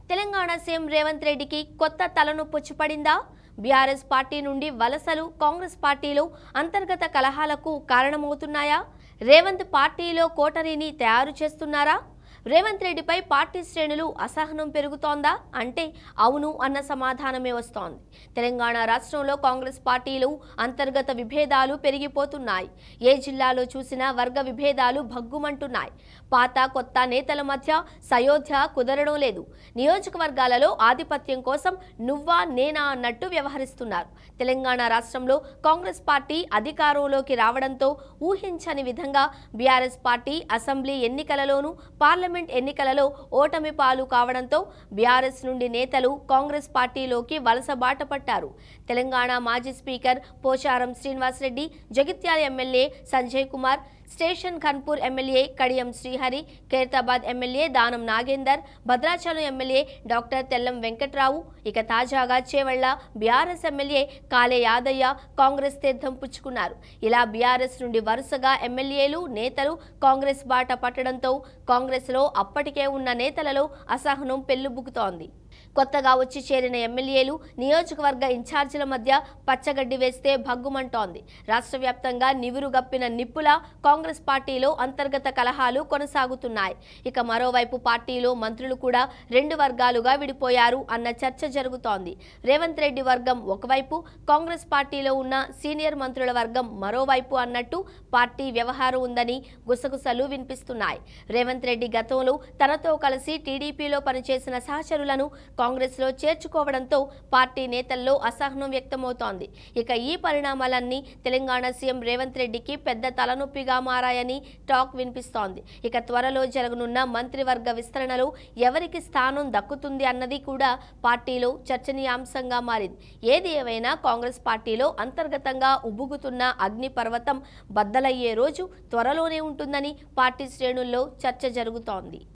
Telangana CM Revanth రెడ్డికి కొత్త తలనొప్పి వచ్చి పడిందా? బీఆర్ఎస్ పార్టీ నుండి వలసలు కాంగ్రెస్ పార్టీలో అంతర్గత కలహాలకు కారణమవుతున్నాయా? రేవంత్ పార్టీలో కోటరీని తయారు చేస్తున్నారా? రేవంత్ రెడ్డిపై పార్టీ శ్రేణులు అసహనం పెరుగుతోందా అంటే అవును అన్న సమాధానమే వస్తోంది. తెలంగాణ రాష్ట్రంలో కాంగ్రెస్ పార్టీలు అంతర్గత విభేదాలు పెరిగిపోతున్నాయి. ఏ జిల్లాలో చూసినా వర్గ విభేదాలు భగ్గుమంటున్నాయి. పాత కొత్త నేతల మధ్య సయోధ్య కుదరడం లేదు. నియోజకవర్గాలలో ఆధిపత్యం కోసం నువ్వా నేనా అన్నట్టు వ్యవహరిస్తున్నారు. తెలంగాణ రాష్ట్రంలో కాంగ్రెస్ పార్టీ అధికారంలోకి రావడంతో ఊహించని విధంగా బీఆర్ఎస్ పార్టీ అసెంబ్లీ ఎన్నికలలోనూ పార్లమెంట్ ఎన్నికలలో ఓటమి పాలు కావడంతో బీఆర్ఎస్ నుండి నేతలు కాంగ్రెస్ పార్టీలోకి వలస బాట పట్టారు. తెలంగాణ మాజీ speaker Pocharam Srinivasa Reddy, Jagtial MLA Sanjay Kumar, station Ghanpur MLA Kadiyam Srihari, Khairatabad MLA Danam Nagender, Bhadrachalam MLA doctor Tellam Venkat Rao, ఇక తాజాగా చేవెళ్ల బీఆర్ఎస్ ఎమ్మెల్యే కాళే యాదయ్య కాంగ్రెస్ తీర్థం పుచ్చుకున్నారు. ఇలా బీఆర్ఎస్ నుండి వరుసగా ఎమ్మెల్యేలు నేతలు కాంగ్రెస్ బాట పట్టడంతో కాంగ్రెస్లో అప్పటికే ఉన్న నేతలలో అసహనం పెల్లుబుకుతోంది. కొత్తగా వచ్చి చేరిన ఎమ్మెల్యేలు నియోజకవర్గ ఇన్ఛార్జీల మధ్య పచ్చగడ్డి వేస్తే భగ్గుమంటోంది. రాష్ట్ర వ్యాప్తంగా నివురుగప్పిన నిప్పులా కాంగ్రెస్ పార్టీలో అంతర్గత కలహాలు కొనసాగుతున్నాయి. ఇక మరోవైపు పార్టీలో మంత్రులు కూడా రెండు వర్గాలుగా విడిపోయారు అన్న చర్చ జరుగుతోంది. రేవంత్ రెడ్డి వర్గం ఒకవైపు, కాంగ్రెస్ పార్టీలో ఉన్న సీనియర్ మంత్రుల వర్గం మరోవైపు అన్నట్టు పార్టీ వ్యవహారం ఉందని గుసగుసలు వినిపిస్తున్నాయి. రేవంత్ రెడ్డి గతంలో తనతో కలిసి టీడీపీలో పనిచేసిన సహచరులను కాంగ్రెస్లో చేర్చుకోవడంతో పార్టీ నేతల్లో అసహనం వ్యక్తమవుతోంది. ఇక ఈ పరిణామాలన్నీ తెలంగాణ సీఎం రేవంత్ రెడ్డికి పెద్ద తలనొప్పిగా మారాయని టాక్ వినిపిస్తోంది. ఇక త్వరలో జరగనున్న మంత్రివర్గ విస్తరణలో ఎవరికి స్థానం దక్కుతుంది అన్నది కూడా పార్టీలో చర్చనీయాంశంగా మారింది. ఏది ఏమైనా కాంగ్రెస్ పార్టీలో అంతర్గతంగా ఉబ్బుగుతున్న అగ్నిపర్వతం బద్దలయ్యే రోజు త్వరలోనే ఉంటుందని పార్టీ శ్రేణుల్లో చర్చ జరుగుతోంది.